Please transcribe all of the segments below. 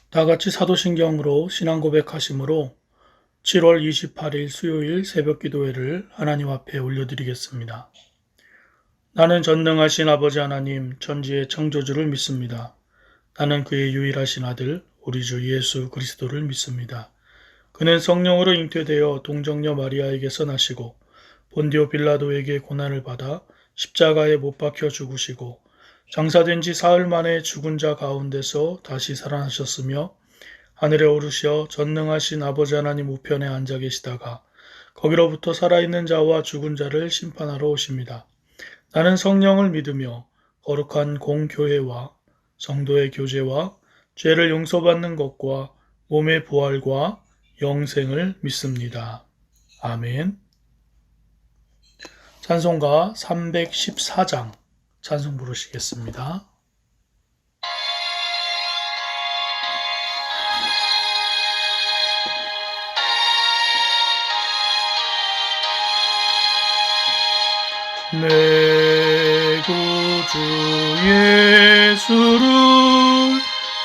다같이 사도신경으로 신앙 고백하심으로 7월 28일 수요일 새벽 기도회를 하나님 앞에 올려드리겠습니다. 나는 전능하신 아버지 하나님 천지의 창조주를 믿습니다. 나는 그의 유일하신 아들 우리 주 예수 그리스도를 믿습니다. 그는 성령으로 잉태되어 동정녀 마리아에게서 나시고 본디오 빌라도에게 고난을 받아 십자가에 못 박혀 죽으시고 장사된 지 사흘 만에 죽은 자 가운데서 다시 살아나셨으며 하늘에 오르셔 전능하신 아버지 하나님 우편에 앉아 계시다가 거기로부터 살아있는 자와 죽은 자를 심판하러 오십니다. 나는 성령을 믿으며 거룩한 공교회와 성도의 교제와 죄를 용서받는 것과 몸의 부활과 영생을 믿습니다. 아멘. 찬송가 314장 찬송 부르시겠습니다. 내 구주 예수를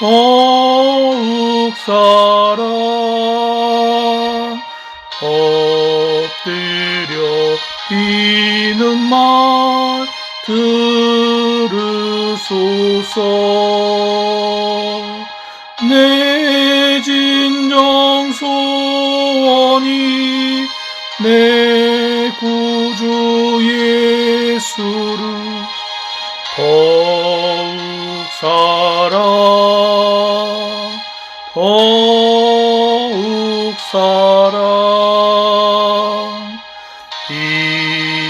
더욱 사랑 엎드려 비는 말 들으소서. 내 진정 소원이 내 구주 예수를 더욱 사랑 더욱 사랑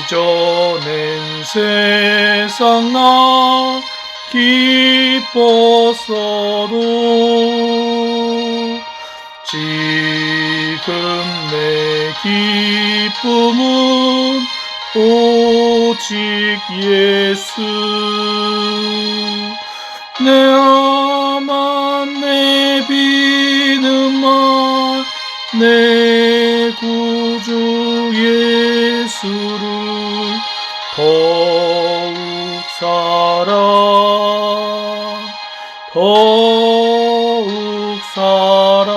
이전엔 세상 나 기뻤어도 지금 내 기쁨은 오직 예수. 내 암만 내 비는 말 내 구주 예수를 더욱 사랑 더욱 사랑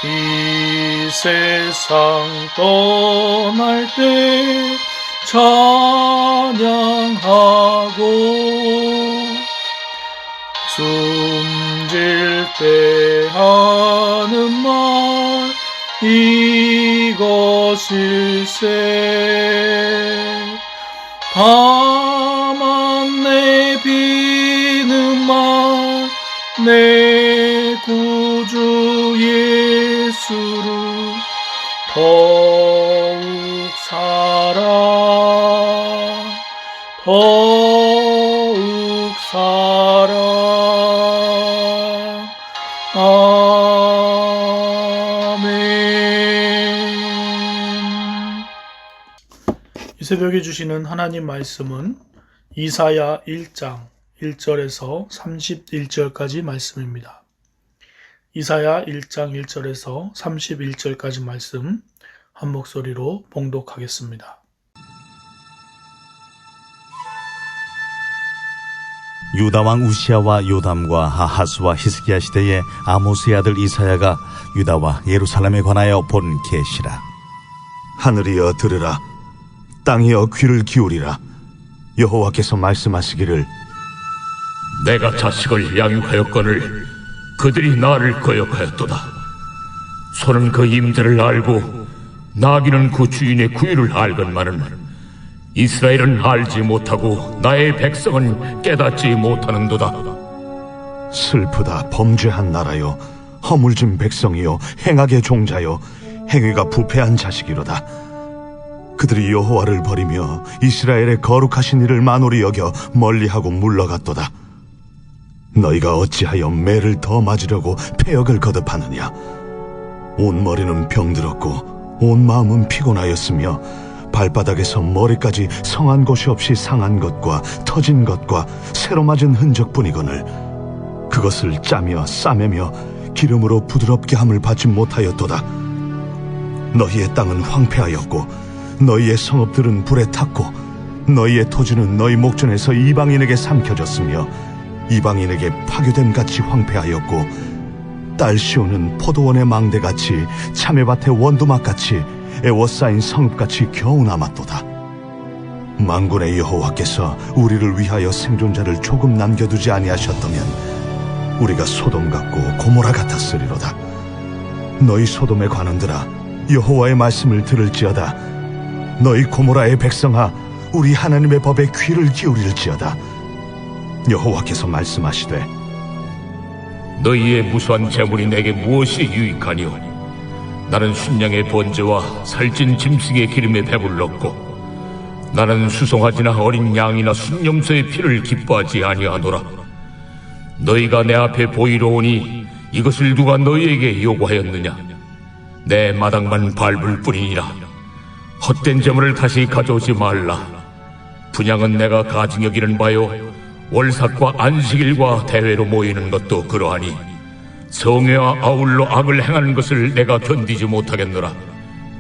이 세상 떠날 때 찬양하고 숨질 때 하는 말 이것일세. 다만 내 비는 말 내 구주 예수를 더욱 사랑 더욱 사랑. 아멘. 이 새벽에 주시는 하나님 말씀은 이사야 1장 1절에서 31절까지 말씀입니다. 이사야 1장 1절에서 31절까지 말씀 한 목소리로 봉독하겠습니다. 유다 왕 우시야와 요담과 아하스와 히스기야 시대에 아모스의 아들 이사야가 유다와 예루살렘에 관하여 본 계시라. 하늘이여 들으라, 땅이여 귀를 기울이라. 여호와께서 말씀하시기를, 내가 자식을 양육하였거늘 그들이 나를 거역하였도다. 소는 그 임자를 알고 나귀는 그 주인의 구유를 알건만은 이스라엘은 알지 못하고 나의 백성은 깨닫지 못하는도다. 슬프다 범죄한 나라여, 허물진 백성이여, 행악의 종자여, 행위가 부패한 자식이로다. 그들이 여호와를 버리며 이스라엘의 거룩하신 이를 만홀히 여겨 멀리하고 물러갔도다. 너희가 어찌하여 매를 더 맞으려고 패역을 거듭하느냐. 온 머리는 병들었고 온 마음은 피곤하였으며 발바닥에서 머리까지 성한 곳이 없이 상한 것과 터진 것과 새로 맞은 흔적뿐이거늘 그것을 짜며 싸매며 기름으로 부드럽게 함을 받지 못하였도다. 너희의 땅은 황폐하였고 너희의 성읍들은 불에 탔고 너희의 토지는 너희 목전에서 이방인에게 삼켜졌으며 이방인에게 파괴됨 같이 황폐하였고 딸 시온은 포도원의 망대같이 참외밭의 원두막같이 애워싸인 성읍같이 겨우 남았도다. 만군의 여호와께서 우리를 위하여 생존자를 조금 남겨두지 아니하셨다면 우리가 소돔 같고 고모라 같았으리로다. 너희 소돔의 관원들아, 여호와의 말씀을 들을지어다. 너희 고모라의 백성아, 우리 하나님의 법에 귀를 기울일지어다. 여호와께서 말씀하시되 너희의 무수한 재물이 내게 무엇이 유익하니요? 나는 순양의 번제와 살찐 짐승의 기름에 배불렀고 나는 수송아지나 어린 양이나 순염소의 피를 기뻐하지 아니하노라. 너희가 내 앞에 보이러 오니 이것을 누가 너희에게 요구하였느냐? 내 마당만 밟을 뿐이니라. 헛된 재물을 다시 가져오지 말라. 분향은 내가 가증 여기는 바요, 월삭과 안식일과 대회로 모이는 것도 그러하니 성회와 아울러 악을 행하는 것을 내가 견디지 못하겠노라.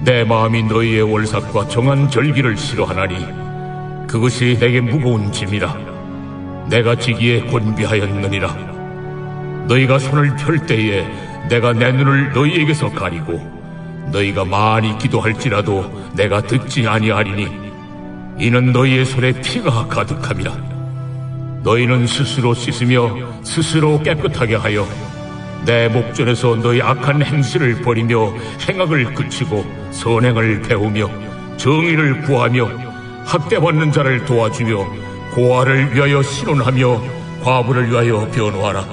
내 마음이 너희의 월삭과 정한 절기를 싫어하나니 그것이 내게 무거운 짐이라. 내가 지기에 곤비하였느니라. 너희가 손을 펼 때에 내가 내 눈을 너희에게서 가리고 너희가 많이 기도할지라도 내가 듣지 아니하리니 이는 너희의 손에 피가 가득함이라. 너희는 스스로 씻으며 스스로 깨끗하게 하여 내 목전에서 너희 악한 행실을 버리며 행악을 그치고 선행을 배우며 정의를 구하며 학대받는 자를 도와주며 고아를 위하여 신원하며 과부를 위하여 변호하라.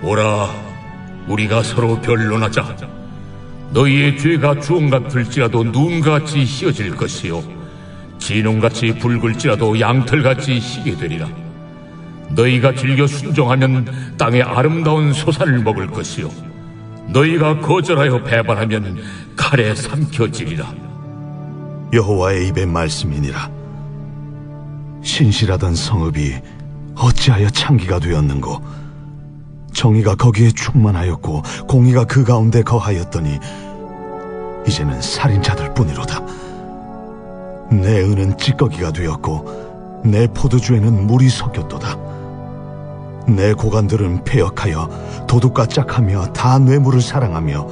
오라, 우리가 서로 변론하자. 너희의 죄가 주홍 같을지라도 눈같이 희어질 것이요 진홍같이 붉을지라도 양털같이 희게 되리라. 너희가 즐겨 순종하면 땅의 아름다운 소산을 먹을 것이요 너희가 거절하여 배반하면 칼에 삼켜지리라. 여호와의 입의 말씀이니라. 신실하던 성읍이 어찌하여 창기가 되었는고, 정의가 거기에 충만하였고 공의가 그 가운데 거하였더니 이제는 살인자들 뿐이로다. 내 은은 찌꺼기가 되었고 내 포도주에는 물이 섞였도다. 내 고관들은 패역하여 도둑과 짝하며 다 뇌물을 사랑하며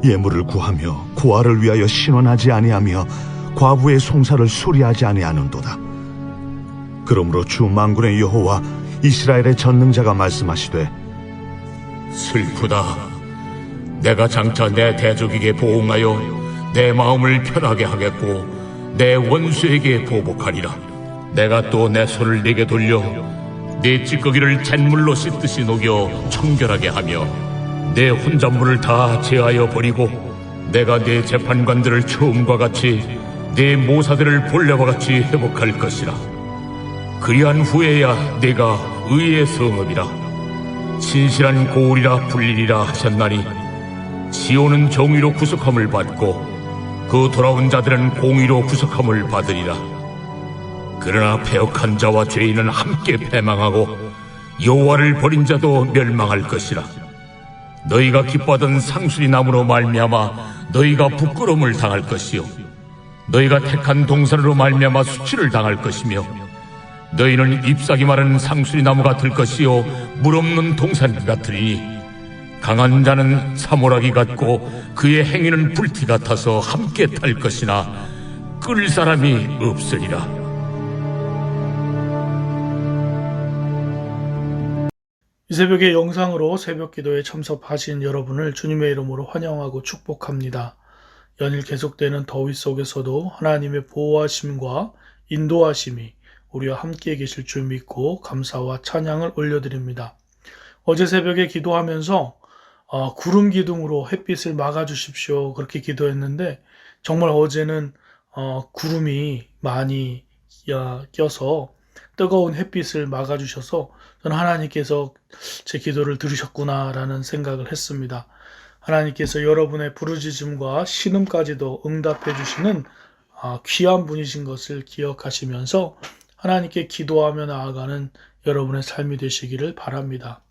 예물을 구하며 고아를 위하여 신원하지 아니하며 과부의 송사를 수리하지 아니하는도다. 그러므로 주 만군의 여호와 이스라엘의 전능자가 말씀하시되 슬프다. 내가 장차 내 대적에게 보응하여 내 마음을 편하게 하겠고 내 원수에게 보복하리라. 내가 또 내 손을 네게 돌려 네 찌꺼기를 잿물로 씻듯이 녹여 청결하게 하며 내 혼잣물을 다 제하여 버리고 내가 네 재판관들을 처음과 같이 네 모사들을 본래와 같이 회복할 것이라. 그리한 후에야 내가 의의 성읍이라 신실한 고울이라 불리리라 하셨나니 시온은 정의로 구속함을 받고 그 돌아온 자들은 공의로 구속함을 받으리라. 그러나 패역한 자와 죄인은 함께 패망하고 여호와를 버린 자도 멸망할 것이라. 너희가 기뻐하던 상수리 나무로 말미암아 너희가 부끄러움을 당할 것이요 너희가 택한 동산으로 말미암아 수치를 당할 것이며 너희는 잎사귀 마른 상수리 나무가 될 것이요 물 없는 동산 같으리니 강한 자는 사모라기 같고 그의 행위는 불티 같아서 함께 탈 것이나 끌 사람이 없으리라. 이 새벽에 영상으로 새벽 기도에 참석하신 여러분을 주님의 이름으로 환영하고 축복합니다. 연일 계속되는 더위 속에서도 하나님의 보호하심과 인도하심이 우리와 함께 계실 줄 믿고 감사와 찬양을 올려드립니다. 어제 새벽에 기도하면서 구름 기둥으로 햇빛을 막아주십시오 그렇게 기도했는데 정말 어제는 구름이 많이 껴서 뜨거운 햇빛을 막아주셔서 저는 하나님께서 제 기도를 들으셨구나라는 생각을 했습니다. 하나님께서 여러분의 부르짖음과 신음까지도 응답해 주시는 귀한 분이신 것을 기억하시면서 하나님께 기도하며 나아가는 여러분의 삶이 되시기를 바랍니다.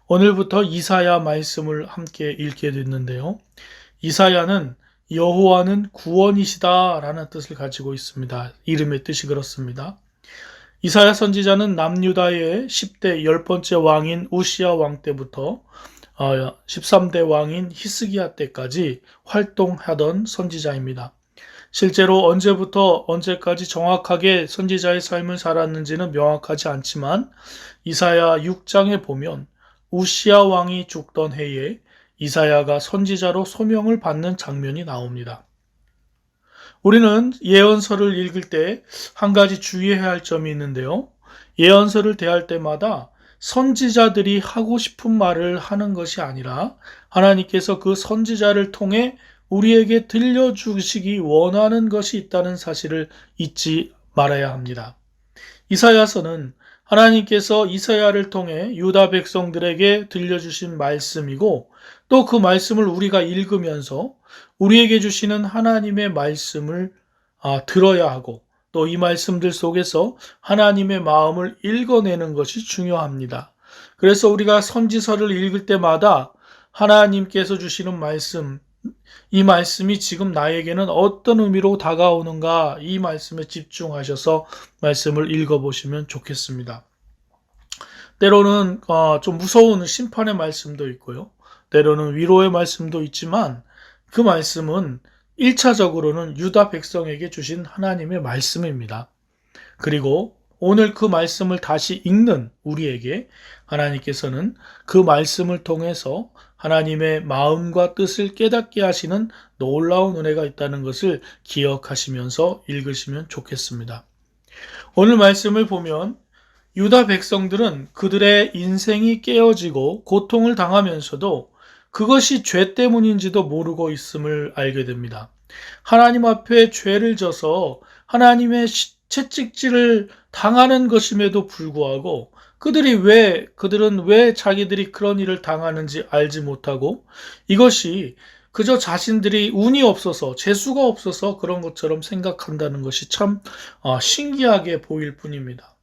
오늘부터 이사야 말씀을 함께 읽게 됐는데요. 이사야는 여호와는 구원이시다 라는 뜻을 가지고 있습니다. 이름의 뜻이 그렇습니다. 이사야 선지자는 남유다의 10대 10번째 왕인 우시야 왕 때부터 13대 왕인 히스기야 때까지 활동하던 선지자입니다. 실제로 언제부터 언제까지 정확하게 선지자의 삶을 살았는지는 명확하지 않지만 이사야 6장에 보면 우시야 왕이 죽던 해에 이사야가 선지자로 소명을 받는 장면이 나옵니다. 우리는 예언서를 읽을 때 한 가지 주의해야 할 점이 있는데요. 예언서를 대할 때마다 선지자들이 하고 싶은 말을 하는 것이 아니라 하나님께서 그 선지자를 통해 우리에게 들려주시기 원하는 것이 있다는 사실을 잊지 말아야 합니다. 이사야서는 하나님께서 이사야를 통해 유다 백성들에게 들려주신 말씀이고 또 그 말씀을 우리가 읽으면서 우리에게 주시는 하나님의 말씀을 들어야 하고 또 이 말씀들 속에서 하나님의 마음을 읽어내는 것이 중요합니다. 그래서 우리가 선지서를 읽을 때마다 하나님께서 주시는 말씀, 이 말씀이 지금 나에게는 어떤 의미로 다가오는가 이 말씀에 집중하셔서 말씀을 읽어보시면 좋겠습니다. 때로는 좀 무서운 심판의 말씀도 있고요. 때로는 위로의 말씀도 있지만 그 말씀은 1차적으로는 유다 백성에게 주신 하나님의 말씀입니다. 그리고 오늘 그 말씀을 다시 읽는 우리에게 하나님께서는 그 말씀을 통해서 하나님의 마음과 뜻을 깨닫게 하시는 놀라운 은혜가 있다는 것을 기억하시면서 읽으시면 좋겠습니다. 오늘 말씀을 보면 유다 백성들은 그들의 인생이 깨어지고 고통을 당하면서도 그것이 죄 때문인지도 모르고 있음을 알게 됩니다. 하나님 앞에 죄를 져서 하나님의 채찍질을 당하는 것임에도 불구하고 그들은 왜 자기들이 그런 일을 당하는지 알지 못하고 이것이 그저 자신들이 운이 없어서 재수가 없어서 그런 것처럼 생각한다는 것이 참 신기하게 보일 뿐입니다.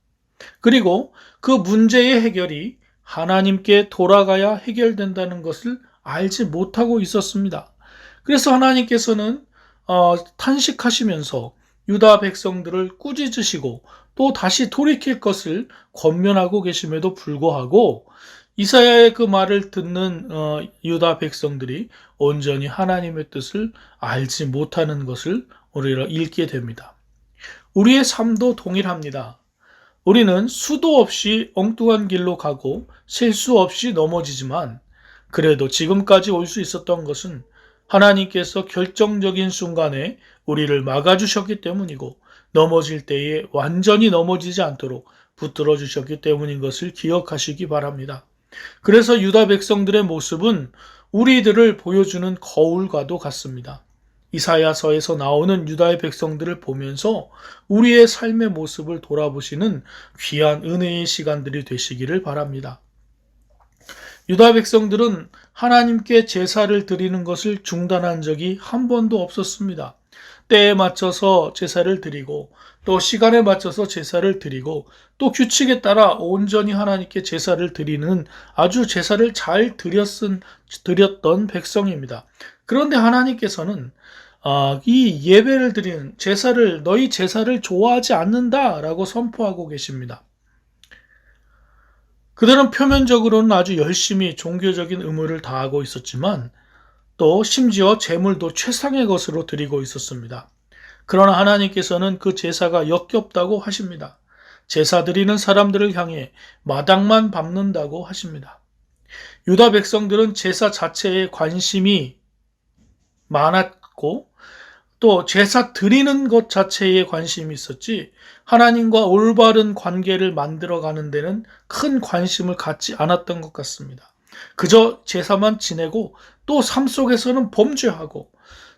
그리고 그 문제의 해결이 하나님께 돌아가야 해결된다는 것을 알지 못하고 있었습니다. 그래서 하나님께서는 탄식하시면서 유다 백성들을 꾸짖으시고 또 다시 돌이킬 것을 권면하고 계심에도 불구하고 이사야의 그 말을 듣는 유다 백성들이 온전히 하나님의 뜻을 알지 못하는 것을 우리가 읽게 됩니다. 우리의 삶도 동일합니다. 우리는 수도 없이 엉뚱한 길로 가고 실수 없이 넘어지지만 그래도 지금까지 올 수 있었던 것은 하나님께서 결정적인 순간에 우리를 막아주셨기 때문이고 넘어질 때에 완전히 넘어지지 않도록 붙들어 주셨기 때문인 것을 기억하시기 바랍니다. 그래서 유다 백성들의 모습은 우리들을 보여주는 거울과도 같습니다. 이사야서에서 나오는 유다의 백성들을 보면서 우리의 삶의 모습을 돌아보시는 귀한 은혜의 시간들이 되시기를 바랍니다. 유다 백성들은 하나님께 제사를 드리는 것을 중단한 적이 한 번도 없었습니다. 때에 맞춰서 제사를 드리고 또 시간에 맞춰서 제사를 드리고 또 규칙에 따라 온전히 하나님께 제사를 드리는 아주 제사를 잘 드렸던 백성입니다. 그런데 하나님께서는 이 예배를 드리는 너희 제사를 좋아하지 않는다라고 선포하고 계십니다. 그들은 표면적으로는 아주 열심히 종교적인 의무를 다하고 있었지만 또 심지어 제물도 최상의 것으로 드리고 있었습니다. 그러나 하나님께서는 그 제사가 역겹다고 하십니다. 제사 드리는 사람들을 향해 마당만 밟는다고 하십니다. 유다 백성들은 제사 자체에 관심이 많았고 또 제사 드리는 것 자체에 관심이 있었지 하나님과 올바른 관계를 만들어가는 데는 큰 관심을 갖지 않았던 것 같습니다. 그저 제사만 지내고 또 삶 속에서는 범죄하고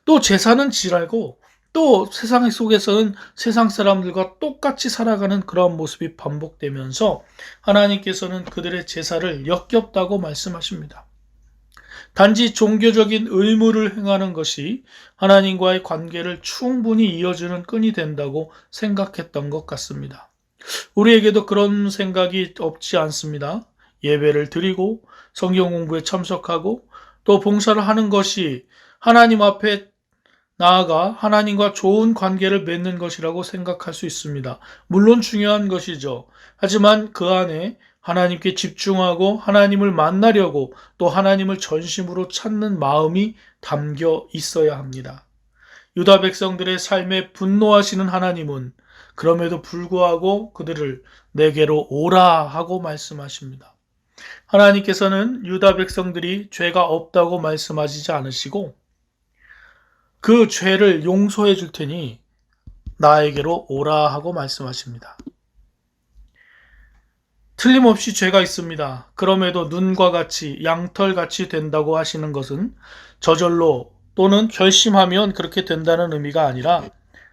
또 제사는 지랄고 또 세상 속에서는 세상 사람들과 똑같이 살아가는 그런 모습이 반복되면서 하나님께서는 그들의 제사를 역겹다고 말씀하십니다. 단지 종교적인 의무를 행하는 것이 하나님과의 관계를 충분히 이어주는 끈이 된다고 생각했던 것 같습니다. 우리에게도 그런 생각이 없지 않습니다. 예배를 드리고 성경 공부에 참석하고 또 봉사를 하는 것이 하나님 앞에 나아가 하나님과 좋은 관계를 맺는 것이라고 생각할 수 있습니다. 물론 중요한 것이죠. 하지만 그 안에 하나님께 집중하고 하나님을 만나려고 또 하나님을 전심으로 찾는 마음이 담겨 있어야 합니다. 유다 백성들의 삶에 분노하시는 하나님은 그럼에도 불구하고 그들을 내게로 오라 하고 말씀하십니다. 하나님께서는 유다 백성들이 죄가 없다고 말씀하시지 않으시고 그 죄를 용서해 줄 테니 나에게로 오라 하고 말씀하십니다. 틀림없이 죄가 있습니다. 그럼에도 눈과 같이 양털같이 된다고 하시는 것은 저절로 또는 결심하면 그렇게 된다는 의미가 아니라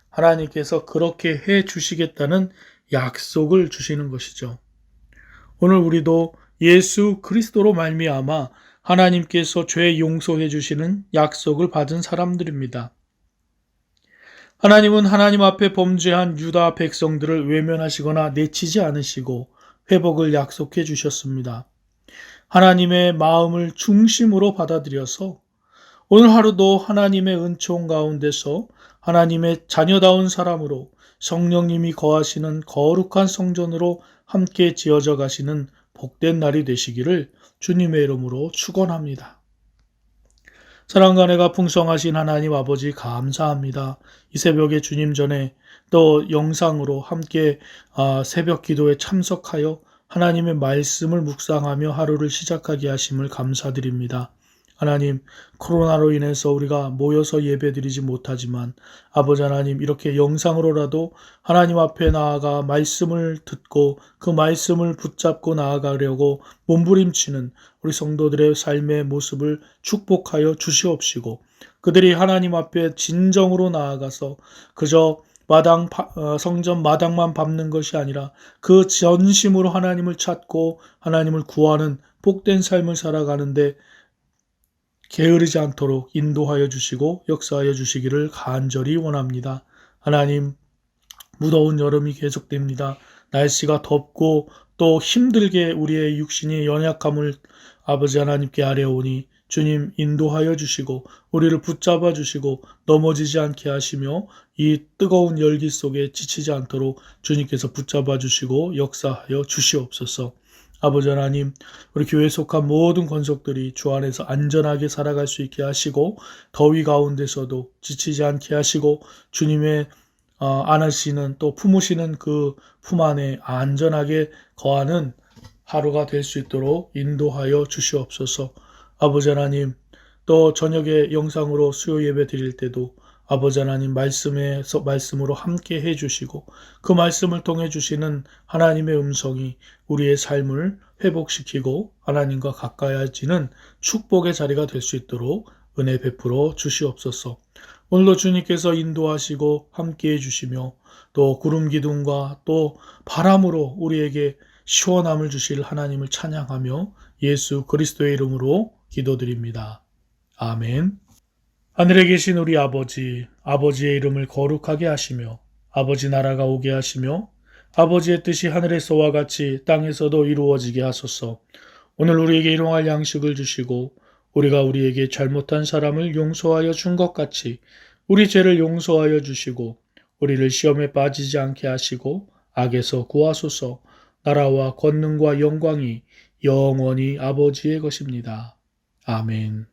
하나님께서 그렇게 해 주시겠다는 약속을 주시는 것이죠. 오늘 우리도 예수 그리스도로 말미암아 하나님께서 죄 용서해 주시는 약속을 받은 사람들입니다. 하나님은 하나님 앞에 범죄한 유다 백성들을 외면하시거나 내치지 않으시고 회복을 약속해 주셨습니다. 하나님의 마음을 중심으로 받아들여서 오늘 하루도 하나님의 은총 가운데서 하나님의 자녀다운 사람으로 성령님이 거하시는 거룩한 성전으로 함께 지어져 가시는 복된 날이 되시기를 주님의 이름으로 축원합니다. 사랑과 은혜가 풍성하신 하나님 아버지 감사합니다. 이 새벽에 주님 전에 또 영상으로 함께 새벽 기도에 참석하여 하나님의 말씀을 묵상하며 하루를 시작하게 하심을 감사드립니다. 하나님, 코로나로 인해서 우리가 모여서 예배드리지 못하지만 아버지 하나님 이렇게 영상으로라도 하나님 앞에 나아가 말씀을 듣고 그 말씀을 붙잡고 나아가려고 몸부림치는 우리 성도들의 삶의 모습을 축복하여 주시옵시고 그들이 하나님 앞에 진정으로 나아가서 그저 성전 마당만 밟는 것이 아니라 그 전심으로 하나님을 찾고 하나님을 구하는 복된 삶을 살아가는데 게으르지 않도록 인도하여 주시고 역사하여 주시기를 간절히 원합니다. 하나님, 무더운 여름이 계속됩니다. 날씨가 덥고 또 힘들게 우리의 육신의 연약함을 아버지 하나님께 아뢰오니 주님 인도하여 주시고 우리를 붙잡아 주시고 넘어지지 않게 하시며 이 뜨거운 열기 속에 지치지 않도록 주님께서 붙잡아 주시고 역사하여 주시옵소서. 아버지 하나님, 우리 교회에 속한 모든 권속들이 주 안에서 안전하게 살아갈 수 있게 하시고 더위 가운데서도 지치지 않게 하시고 주님의 안으시는 또 품으시는 그 품 안에 안전하게 거하는 하루가 될 수 있도록 인도하여 주시옵소서. 아버지 하나님, 또 저녁에 영상으로 수요 예배 드릴 때도 아버지 하나님 말씀으로 함께 해주시고 그 말씀을 통해 주시는 하나님의 음성이 우리의 삶을 회복시키고 하나님과 가까이지는 축복의 자리가 될 수 있도록 은혜 베풀어 주시옵소서. 오늘도 주님께서 인도하시고 함께 해주시며 또 구름 기둥과 또 바람으로 우리에게 시원함을 주실 하나님을 찬양하며 예수 그리스도의 이름으로 기도드립니다. 아멘. 하늘에 계신 우리 아버지, 아버지의 이름을 거룩하게 하시며 아버지 나라가 오게 하시며 아버지의 뜻이 하늘에서와 같이 땅에서도 이루어지게 하소서. 오늘 우리에게 일용할 양식을 주시고 우리가 우리에게 잘못한 사람을 용서하여 준 것 같이 우리 죄를 용서하여 주시고 우리를 시험에 빠지지 않게 하시고 악에서 구하소서. 나라와 권능과 영광이 영원히 아버지의 것입니다. 아멘.